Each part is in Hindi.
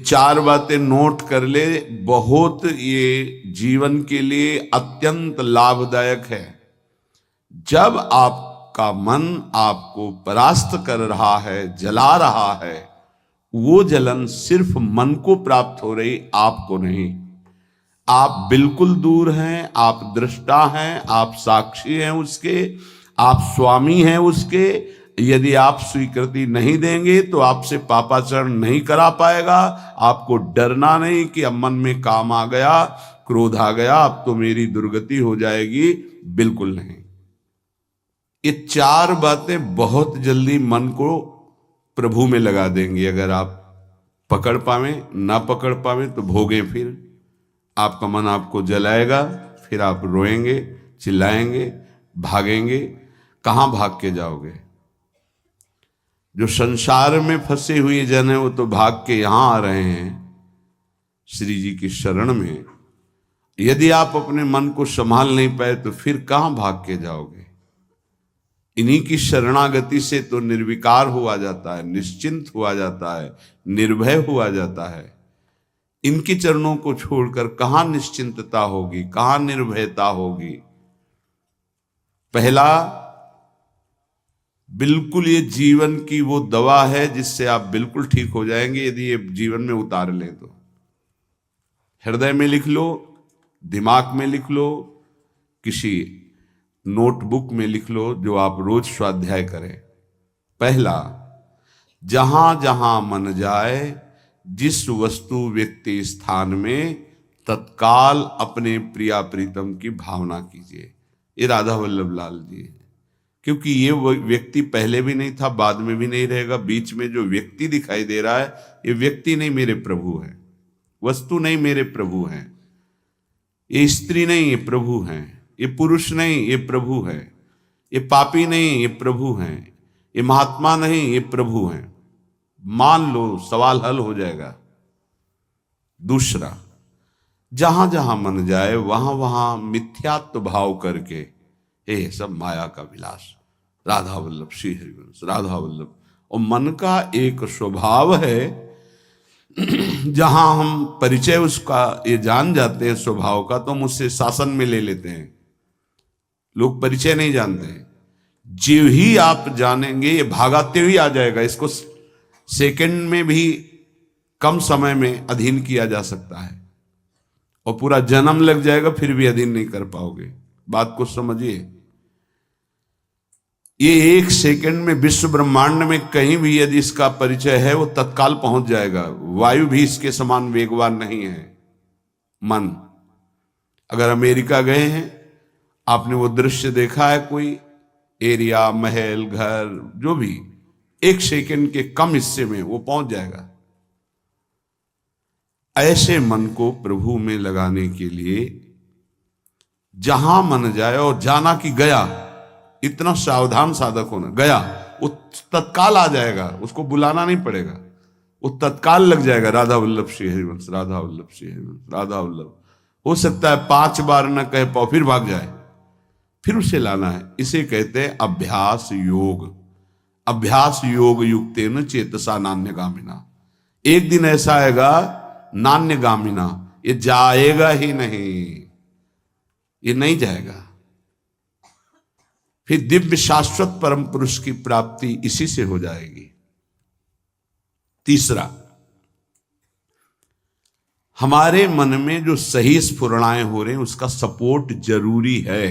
चार बातें नोट कर ले, बहुत ये जीवन के लिए अत्यंत लाभदायक है। जब आपका मन आपको परास्त कर रहा है, जला रहा है, वो जलन सिर्फ मन को प्राप्त हो रही, आपको नहीं। आप बिल्कुल दूर हैं, आप दृष्टा हैं, आप साक्षी हैं उसके, आप स्वामी हैं उसके। यदि आप स्वीकृति नहीं देंगे तो आपसे पापाचरण नहीं करा पाएगा। आपको डरना नहीं कि अब मन में काम आ गया, क्रोध आ गया, अब तो मेरी दुर्गति हो जाएगी, बिल्कुल नहीं। ये चार बातें बहुत जल्दी मन को प्रभु में लगा देंगी। अगर आप पकड़ पावे, ना पकड़ पावे तो भोगे। फिर आपका मन आपको जलाएगा, फिर आप रोएंगे, चिल्लाएंगे, भागेंगे। कहां भाग के जाओगे? जो संसार में फंसे हुए जन है वो तो भाग के यहां आ रहे हैं श्री जी की शरण में। यदि आप अपने मन को संभाल नहीं पाए तो फिर कहां भाग के जाओगे? इन्हीं की शरणागति से तो निर्विकार हुआ जाता है, निश्चिंत हुआ जाता है, निर्भय हुआ जाता है। इनके चरणों को छोड़कर कहां निश्चिंतता होगी, कहां निर्भयता होगी? पहला, बिल्कुल ये जीवन की वो दवा है जिससे आप बिल्कुल ठीक हो जाएंगे यदि ये जीवन में उतार लें तो। हृदय में लिख लो, दिमाग में लिख लो, किसी नोटबुक में लिख लो, जो आप रोज स्वाध्याय करें। पहला, जहां जहां मन जाए, जिस वस्तु व्यक्ति स्थान में, तत्काल अपने प्रिया प्रीतम की भावना कीजिए। ये राधा वल्लभ लाल जी है। क्योंकि ये व्यक्ति पहले भी नहीं था, बाद में भी नहीं रहेगा। बीच में जो व्यक्ति दिखाई दे रहा है, ये व्यक्ति नहीं, मेरे प्रभु है। वस्तु नहीं, मेरे प्रभु हैं। ये स्त्री नहीं, ये प्रभु हैं। ये पुरुष नहीं, ये प्रभु है। ये पापी नहीं, ये प्रभु हैं। ये महात्मा नहीं, ये प्रभु हैं। मान लो, सवाल हल हो जाएगा। दूसरा, जहां जहां मन जाए वहां वहां मिथ्यात्व भाव करके, हे सब माया का विलास, राधा वल्लभ श्री हरिवंश, राधा वल्लभ। और मन का एक स्वभाव है, जहां हम परिचय उसका ये जान जाते हैं स्वभाव का, तो हम उससे शासन में ले लेते हैं। लोग परिचय नहीं जानते हैं। जीव ही आप जानेंगे, ये भागाते हुए आ जाएगा। इसको सेकंड में भी, कम समय में अधीन किया जा सकता है, और पूरा जन्म लग जाएगा फिर भी अधीन नहीं कर पाओगे। बात को समझिए। ये एक सेकंड में विश्व ब्रह्मांड में कहीं भी यदि इसका परिचय है, वो तत्काल पहुंच जाएगा। वायु भी इसके समान वेगवान नहीं है मन। अगर अमेरिका गए हैं, आपने वो दृश्य देखा है, कोई एरिया, महल, घर, जो भी, एक सेकंड के कम हिस्से में वो पहुंच जाएगा। ऐसे मन को प्रभु में लगाने के लिए जहां मन जाए, और जाना कि गया, इतना सावधान साधक होना। गया, वो तत्काल आ जाएगा, उसको बुलाना नहीं पड़ेगा, वो तत्काल लग जाएगा। राधा वल्लभ श्री हरिवंश, राधा वल्लभ श्री हरिवंश, राधा वल्लभ। हो सकता है 5 बार न कह पाओ, फिर भाग जाए, फिर उसे लाना है। इसे कहते हैं अभ्यास योग। अभ्यास योग युक्तेन चेतसा नान्यगामिना। एक दिन ऐसा आएगा, नान्यगामिना, ये जाएगा ही नहीं, ये नहीं जाएगा। फिर दिव्य शाश्वत परम पुरुष की प्राप्ति इसी से हो जाएगी। तीसरा, हमारे मन में जो सही स्फुरणाएं हो रहे हैं उसका सपोर्ट जरूरी है।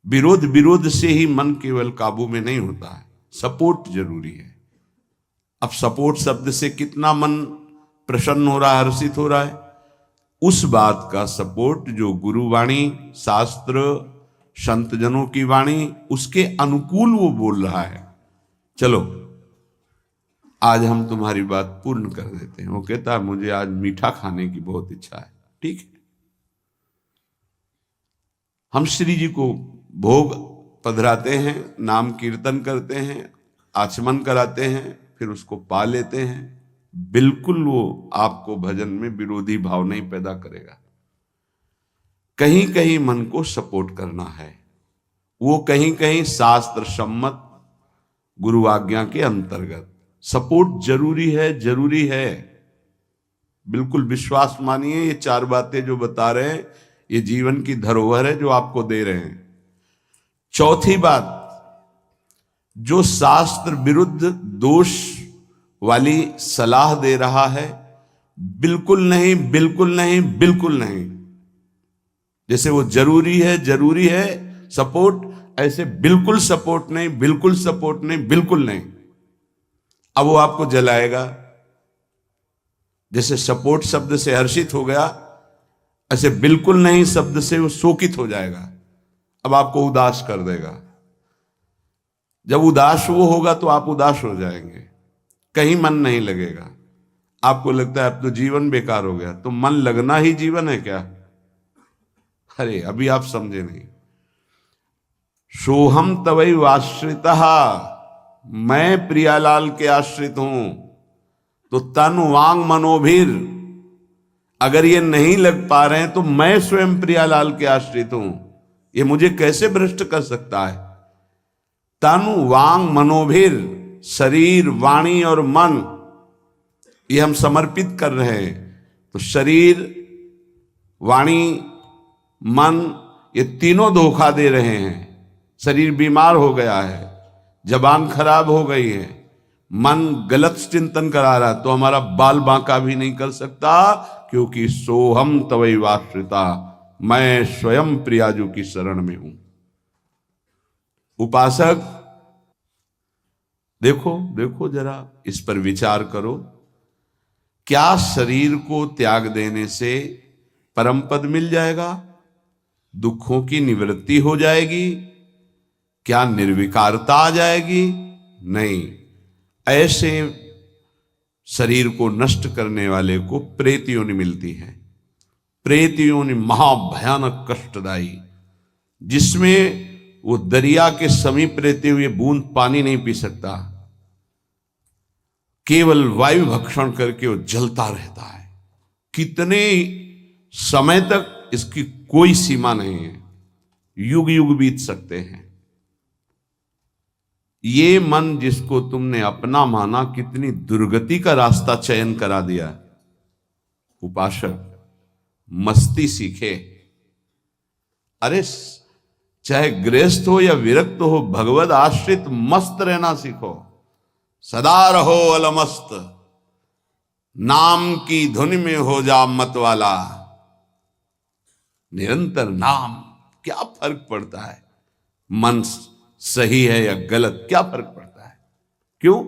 विरोध से ही मन केवल काबू में नहीं होता है, सपोर्ट जरूरी है। अब सपोर्ट शब्द से कितना मन प्रसन्न हो रहा है, हर्षित हो रहा है, उस बात का सपोर्ट जो गुरुवाणी, शास्त्र, संत जनों की वाणी, उसके अनुकूल वो बोल रहा है। चलो आज हम तुम्हारी बात पूर्ण कर देते हैं। वो कहता है मुझे आज मीठा खाने की बहुत इच्छा है। ठीक है, हम श्री जी को भोग पधराते हैं, नाम कीर्तन करते हैं, आचमन कराते हैं, फिर उसको पा लेते हैं। बिल्कुल वो आपको भजन में विरोधी भाव नहीं पैदा करेगा। कहीं कहीं मन को सपोर्ट करना है, वो कहीं कहीं शास्त्र सम्मत गुरु आज्ञा के अंतर्गत। सपोर्ट जरूरी है, जरूरी है। बिल्कुल विश्वास मानिए, ये 4 बातें जो बता रहे हैं ये जीवन की धरोहर है जो आपको दे रहे हैं। चौथी बात, जो शास्त्र विरुद्ध दोष वाली सलाह दे रहा है, बिल्कुल नहीं, बिल्कुल नहीं, बिल्कुल नहीं। जैसे वो जरूरी है सपोर्ट, ऐसे बिल्कुल सपोर्ट नहीं, बिल्कुल सपोर्ट नहीं, बिल्कुल नहीं। अब वो आपको जलाएगा। जैसे सपोर्ट शब्द से हर्षित हो गया, ऐसे बिल्कुल नहीं शब्द से वो शोकित हो जाएगा। अब आपको उदास कर देगा। जब उदास वो होगा तो आप उदास हो जाएंगे, कहीं मन नहीं लगेगा। आपको लगता है अब तो जीवन बेकार हो गया। तो मन लगना ही जीवन है क्या? अरे अभी आप समझे नहीं। सोहम तवैव आश्रितः, मैं प्रियालाल के आश्रित हूं। तो तन वांग मनोभीर, अगर ये नहीं लग पा रहे हैं तो मैं स्वयं प्रियालाल के आश्रित हूं। ये मुझे कैसे भ्रष्ट कर सकता है? तन वांग मनोभीर, शरीर, वाणी और मन, ये हम समर्पित कर रहे हैं। तो शरीर, वाणी, मन, ये तीनों धोखा दे रहे हैं। शरीर बीमार हो गया है, जबान खराब हो गई है, मन गलत चिंतन करा रहा है, तो हमारा बाल बांका भी नहीं कर सकता, क्योंकि सोहम तवैव आश्रिता, मैं स्वयं प्रियाजू की शरण में हूं। उपासक देखो जरा, इस पर विचार करो। क्या शरीर को त्याग देने से परम पद मिल जाएगा? दुखों की निवृत्ति हो जाएगी? क्या निर्विकारता आ जाएगी? नहीं। ऐसे शरीर को नष्ट करने वाले को प्रेत योनि मिलती है। प्रेत योनि महाभयानक कष्टदायी, जिसमें वो दरिया के समीप रहते हुए बूंद पानी नहीं पी सकता, केवल वायु भक्षण करके वो जलता रहता है। कितने समय तक इसकी कोई सीमा नहीं है, युग युग बीत सकते हैं। ये मन जिसको तुमने अपना माना, कितनी दुर्गति का रास्ता चयन करा दिया। उपासक मस्ती सीखे। अरे चाहे गृहस्थ हो या विरक्त हो, भगवद आश्रित मस्त रहना सीखो। सदा रहो अलमस्त, नाम की धुन में हो जा मत वाला। निरंतर नाम, क्या फर्क पड़ता है मन सही है या गलत, क्या फर्क पड़ता है? क्यों?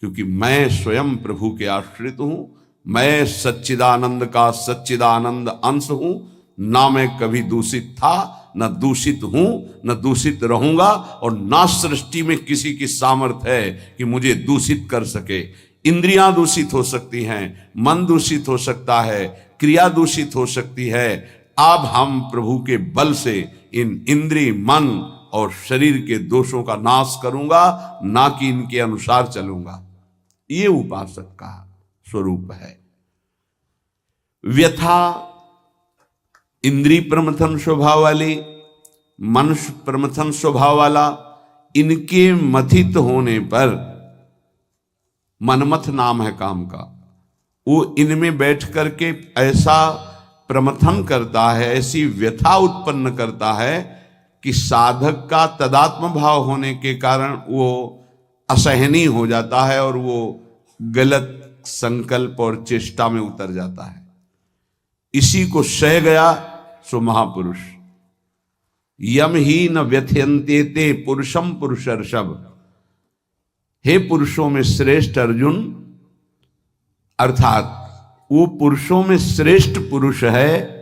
क्योंकि मैं स्वयं प्रभु के आश्रित हूं। मैं सच्चिदानंद का सच्चिदानंद अंश हूं। ना मैं कभी दूषित था, न दूषित हूं, न दूषित रहूंगा, और ना सृष्टि में किसी की सामर्थ्य है कि मुझे दूषित कर सके। इंद्रियां दूषित हो सकती हैं, मन दूषित हो सकता है, क्रिया दूषित हो सकती है। अब हम प्रभु के बल से इन इंद्रिय, मन और शरीर के दोषों का नाश करूंगा, ना कि इनके अनुसार चलूंगा। ये उपासक का स्वरूप है। व्यथा इंद्रिय प्रमथन स्वभाव वाली, मनुष्य प्रमथन स्वभाव वाला, इनके मथित होने पर, मनमथ नाम है काम का, वो इनमें बैठ करके ऐसा प्रमथन करता है, ऐसी व्यथा उत्पन्न करता है कि साधक का तदात्म भाव होने के कारण वो असहनीय हो जाता है और वो गलत संकल्प और चेष्टा में उतर जाता है। इसी को सह गया सो महापुरुष। यम ही न व्यथयन्ते ते पुरुषम पुरुषर्षभ। हे पुरुषों में श्रेष्ठ अर्जुन, अर्थात वो पुरुषों में श्रेष्ठ पुरुष है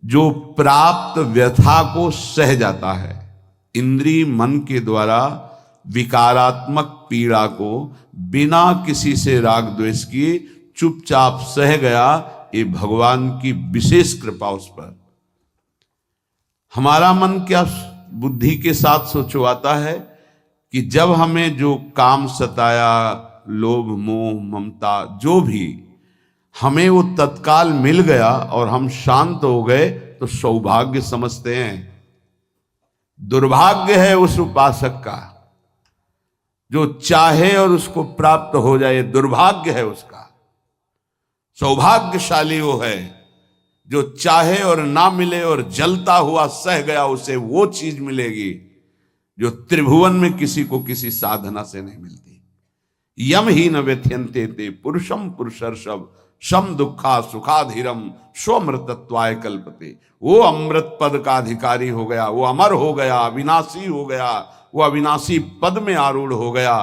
जो प्राप्त व्यथा को सह जाता है। इंद्रिय मन के द्वारा विकारात्मक पीड़ा को बिना किसी से राग द्वेष किए चुपचाप सह गया, ये भगवान की विशेष कृपा उस पर। हमारा मन क्या बुद्धि के साथ सोचवाता है कि जब हमें जो काम सताया, लोभ मोह ममता जो भी, हमें वो तत्काल मिल गया और हम शांत हो गए तो सौभाग्य समझते हैं। दुर्भाग्य है उस उपासक का जो चाहे और उसको प्राप्त हो जाए, दुर्भाग्य है उसका। सौभाग्यशाली वो है जो चाहे और ना मिले और जलता हुआ सह गया, उसे वो चीज मिलेगी जो त्रिभुवन में किसी को किसी साधना से नहीं मिलती। यम ही न व्यथ्यन्ते ते पुरुषम पुरुषर्षभ शम दुखा सुखाधीरम स्वमृतत्वाय कल्पते। वो अमृत पद का अधिकारी हो गया, वो अमर हो गया, अविनाशी हो गया, वो अविनाशी पद में आरूढ़ हो गया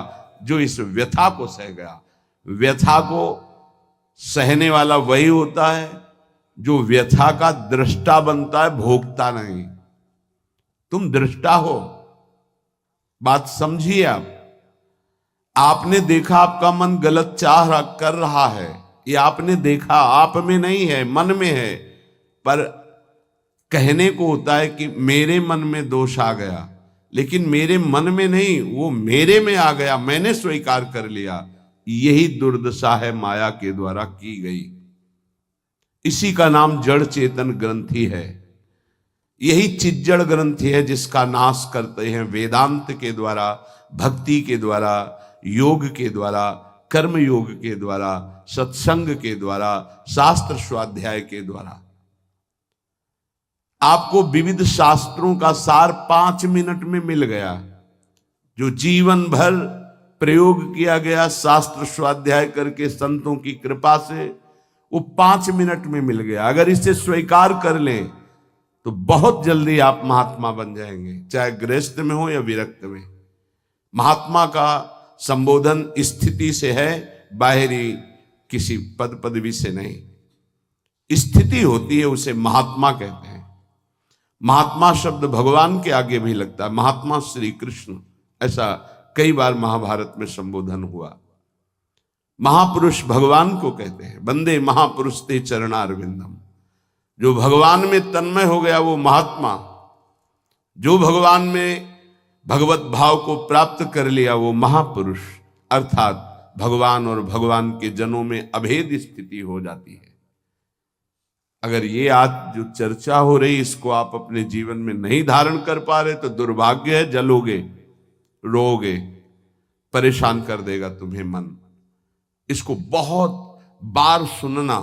जो इस व्यथा को सह गया। व्यथा को सहने वाला वही होता है जो व्यथा का दृष्टा बनता है, भोगता नहीं। तुम दृष्टा हो, बात समझिए। आपने देखा आपका मन गलत चाह कर रहा है, ये आपने देखा, आप में नहीं है, मन में है। पर कहने को होता है कि मेरे मन में दोष आ गया, लेकिन मेरे मन में नहीं, वो मेरे में आ गया, मैंने स्वीकार कर लिया। यही दुर्दशा है माया के द्वारा की गई। इसी का नाम जड़ चेतन ग्रंथि है। यही चिज्जड़ ग्रंथि है जिसका नाश करते हैं वेदांत के द्वारा, भक्ति के द्वारा, योग के द्वारा, कर्म योग के द्वारा, सत्संग के द्वारा, शास्त्र स्वाध्याय के द्वारा। आपको विविध शास्त्रों का सार 5 मिनट में मिल गया। जो जीवन भर प्रयोग किया गया शास्त्र स्वाध्याय करके संतों की कृपा से, वो 5 मिनट में मिल गया। अगर इसे स्वीकार कर लें तो बहुत जल्दी आप महात्मा बन जाएंगे, चाहे गृहस्थ में हो या विरक्त में। महात्मा का संबोधन स्थिति से है, बाहरी किसी पद पदवी से नहीं। स्थिति होती है, उसे महात्मा कहते हैं। महात्मा शब्द भगवान के आगे भी लगता है, महात्मा श्री कृष्ण, ऐसा कई बार महाभारत में संबोधन हुआ। महापुरुष भगवान को कहते हैं, वंदे महापुरुष ते चरणारविंदम। जो भगवान में तन्मय हो गया वो महात्मा, जो भगवान में भगवत भाव को प्राप्त कर लिया वो महापुरुष, अर्थात भगवान और भगवान के जनों में अभेद स्थिति हो जाती है। अगर ये आज जो चर्चा हो रही इसको आप अपने जीवन में नहीं धारण कर पा रहे तो दुर्भाग्य है, जलोगे, रोगे, परेशान कर देगा तुम्हें मन। इसको बहुत बार सुनना।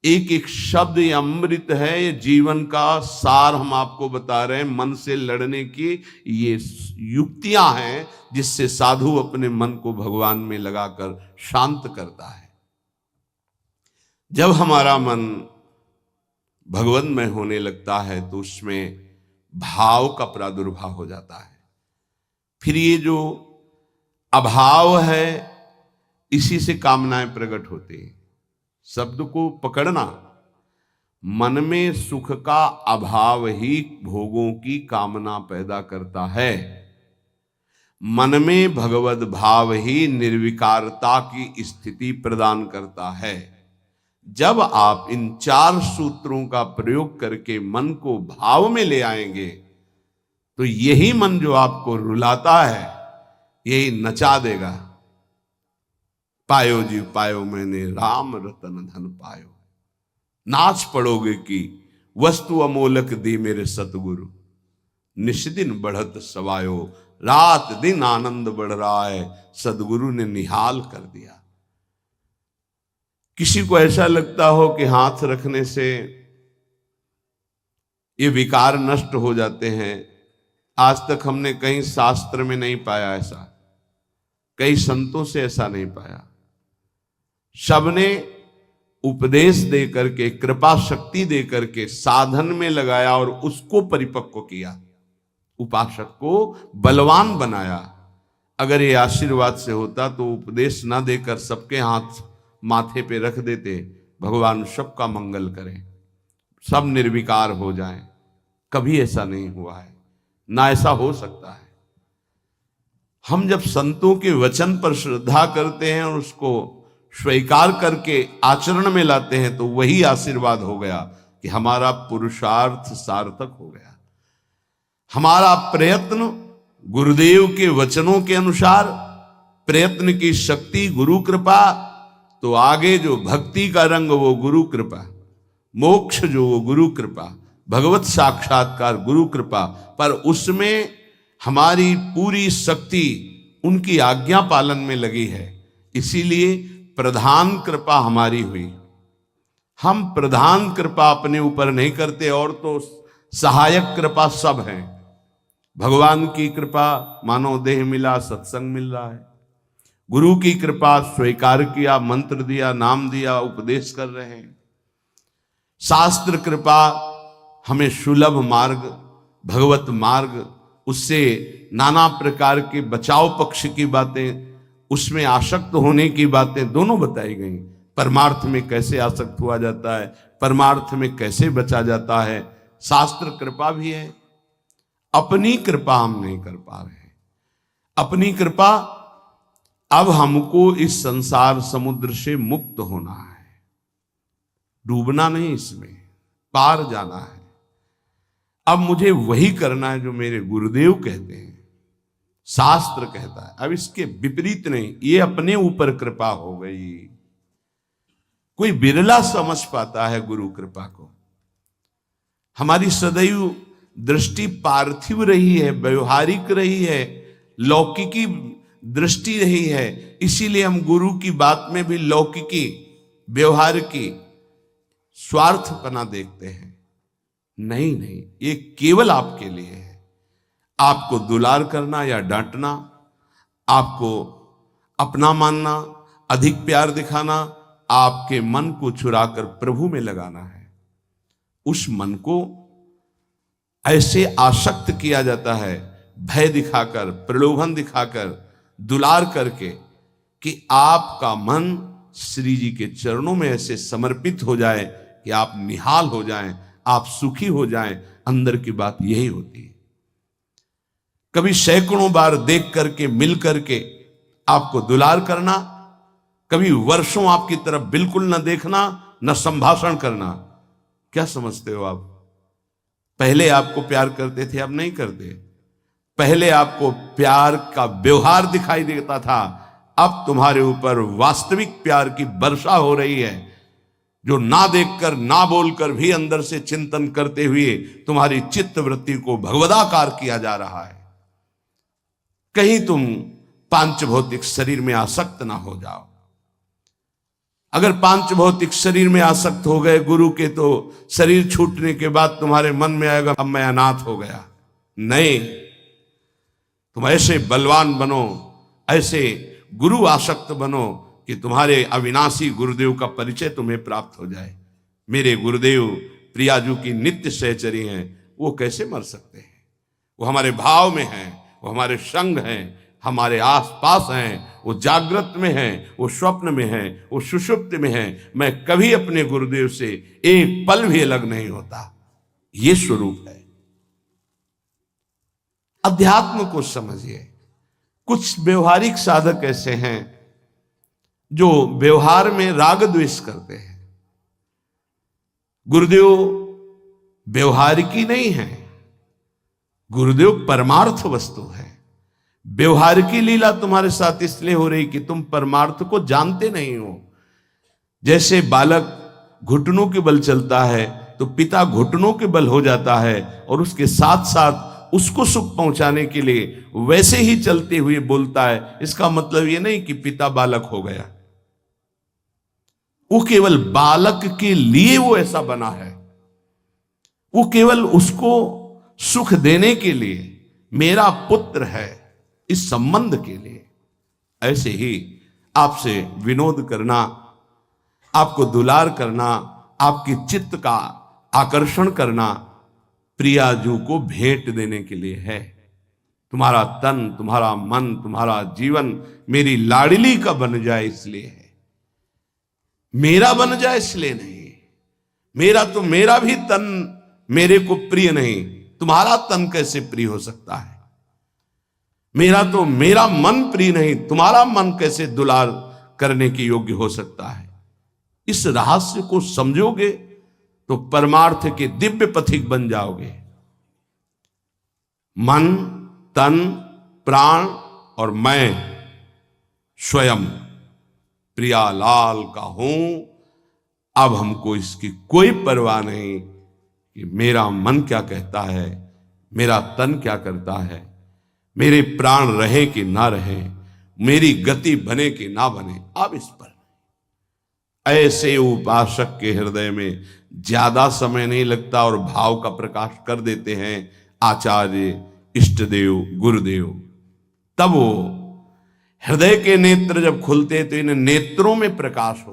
एक एक शब्द ये अमृत है, ये जीवन का सार हम आपको बता रहे हैं। मन से लड़ने की ये युक्तियां हैं जिससे साधु अपने मन को भगवान में लगाकर शांत करता है। जब हमारा मन भगवन्मय होने लगता है तो उसमें भाव का प्रादुर्भाव हो जाता है। फिर ये जो अभाव है इसी से कामनाएं प्रकट होती हैं। शब्द को पकड़ना, मन में सुख का अभाव ही भोगों की कामना पैदा करता है। मन में भगवत भाव ही निर्विकारता की स्थिति प्रदान करता है। जब आप इन 4 सूत्रों का प्रयोग करके मन को भाव में ले आएंगे तो यही मन जो आपको रुलाता है यही नचा देगा। पायो जी पायो मैंने राम रतन धन पायो, नाच पड़ोगे कि वस्तु अमोलक दी मेरे सतगुरु, निष्दिन बढ़त सवायो, रात दिन आनंद बढ़ रहा है, सदगुरु ने निहाल कर दिया। किसी को ऐसा लगता हो कि हाथ रखने से ये विकार नष्ट हो जाते हैं, आज तक हमने कहीं शास्त्र में नहीं पाया ऐसा, कई संतों से ऐसा नहीं पाया। सबने उपदेश दे करके, कृपा शक्ति दे करके साधन में लगाया और उसको परिपक्व किया, उपासक को बलवान बनाया। अगर ये आशीर्वाद से होता तो उपदेश ना देकर सबके हाथ माथे पे रख देते, भगवान सबका मंगल करें, सब निर्विकार हो जाएं। कभी ऐसा नहीं हुआ है, ना ऐसा हो सकता है। हम जब संतों के वचन पर श्रद्धा करते हैं और उसको स्वीकार करके आचरण में लाते हैं तो वही आशीर्वाद हो गया कि हमारा पुरुषार्थ सार्थक हो गया। हमारा प्रयत्न गुरुदेव के वचनों के अनुसार, प्रयत्न की शक्ति गुरु कृपा, तो आगे जो भक्ति का रंग वो गुरु कृपा, मोक्ष जो वो गुरु कृपा, भगवत साक्षात्कार गुरु कृपा। पर उसमें हमारी पूरी शक्ति उनकी आज्ञा पालन में लगी है, इसीलिए प्रधान कृपा हमारी हुई। हम प्रधान कृपा अपने ऊपर नहीं करते, और तो सहायक कृपा सब है। भगवान की कृपा मानव देह मिला, सत्संग मिल रहा है। गुरु की कृपा स्वीकार किया, मंत्र दिया, नाम दिया, उपदेश कर रहे हैं। शास्त्र कृपा हमें सुलभ मार्ग, भगवत मार्ग, उससे नाना प्रकार के बचाव पक्ष की बातें, उसमें आसक्त होने की बातें दोनों बताई गई। परमार्थ में कैसे आसक्त हुआ जाता है, परमार्थ में कैसे बचा जाता है, शास्त्र कृपा भी है। अपनी कृपा हम नहीं कर पा रहे हैं। अपनी कृपा, अब हमको इस संसार समुद्र से मुक्त होना है, डूबना नहीं, इसमें पार जाना है। अब मुझे वही करना है जो मेरे गुरुदेव कहते हैं, शास्त्र कहता है। अब इसके विपरीत नहीं, ये अपने ऊपर कृपा हो गई। कोई बिरला समझ पाता है गुरु कृपा को। हमारी सदैव दृष्टि पार्थिव रही है, व्यवहारिक रही है, लौकिकी दृष्टि रही है, इसीलिए हम गुरु की बात में भी लौकिकी, व्यवहार की, स्वार्थपना देखते हैं। नहीं नहीं, ये केवल आपके लिए है। आपको दुलार करना या डांटना, आपको अपना मानना, अधिक प्यार दिखाना, आपके मन को चुराकर प्रभु में लगाना है। उस मन को ऐसे आसक्त किया जाता है, भय दिखाकर, प्रलोभन दिखाकर, दुलार करके, कि आपका मन श्री जी के चरणों में ऐसे समर्पित हो जाए कि आप निहाल हो जाएं, आप सुखी हो जाएं। अंदर की बात यही होती है। कभी सैकड़ों बार देख करके, मिल करके आपको दुलार करना, कभी वर्षों आपकी तरफ बिल्कुल न देखना, न संभाषण करना। क्या समझते हो आप? पहले आपको प्यार करते थे, अब नहीं करते। पहले आपको प्यार का व्यवहार दिखाई देता था, अब तुम्हारे ऊपर वास्तविक प्यार की वर्षा हो रही है, जो ना देखकर, ना बोलकर भी अंदर से चिंतन करते हुए तुम्हारी चित्त वृत्ति को भगवदाकार किया जा रहा है। कहीं तुम पांच भौतिक शरीर में आसक्त ना हो जाओ। अगर पांच भौतिक शरीर में आसक्त हो गए गुरु के, तो शरीर छूटने के बाद तुम्हारे मन में आएगा अब मैं अनाथ हो गया। नहीं, तुम ऐसे बलवान बनो, ऐसे गुरु आसक्त बनो कि तुम्हारे अविनाशी गुरुदेव का परिचय तुम्हें प्राप्त हो जाए। मेरे गुरुदेव प्रियाजू की नित्य सहचरी हैं, वो कैसे मर सकते हैं? वो हमारे भाव में हैं, वो हमारे संग हैं, हमारे आसपास हैं, वो जागृत में हैं, वो स्वप्न में हैं, वो सुषुप्त में हैं। मैं कभी अपने गुरुदेव से एक पल भी अलग नहीं होता। ये स्वरूप है। अध्यात्म को समझिए। कुछ व्यवहारिक साधक ऐसे हैं जो व्यवहार में राग द्वेष करते हैं। गुरुदेव व्यवहारिकी नहीं है, गुरुदेव परमार्थ वस्तु है। व्यवहार की लीला तुम्हारे साथ इसलिए हो रही कि तुम परमार्थ को जानते नहीं हो। जैसे बालक घुटनों के बल चलता है तो पिता घुटनों के बल हो जाता है, और उसके साथ साथ उसको सुख पहुंचाने के लिए वैसे ही चलते हुए बोलता है। इसका मतलब यह नहीं कि पिता बालक हो गया, वो केवल बालक के लिए वो ऐसा बना है। वो केवल उसको सुख देने के लिए, मेरा पुत्र है, इस संबंध के लिए। ऐसे ही आपसे विनोद करना, आपको दुलार करना, आपकी चित्त का आकर्षण करना प्रियाजू को भेंट देने के लिए है। तुम्हारा तन, तुम्हारा मन, तुम्हारा जीवन मेरी लाडली का बन जाए इसलिए है, मेरा बन जाए इसलिए नहीं। मेरा भी तन मेरे को प्रिय नहीं, तुम्हारा तन कैसे प्रिय हो सकता है? मेरा मन प्रिय नहीं, तुम्हारा मन कैसे दुलार करने के योग्य हो सकता है? इस रहस्य को समझोगे तो परमार्थ के दिव्य पथिक बन जाओगे। मन, तन, प्राण और मैं स्वयं प्रियालाल का हूं। अब हमको इसकी कोई परवाह नहीं कि मेरा मन क्या कहता है, मेरा तन क्या करता है, मेरे प्राण रहे कि ना रहे, मेरी गति बने कि ना बने, अब इस पर ऐसे उपासक के हृदय में ज्यादा समय नहीं लगता और भाव का प्रकाश कर देते हैं आचार्य, इष्ट देव, गुरुदेव। तब वो हृदय के नेत्र जब खुलते तो इन नेत्रों में प्रकाश होता।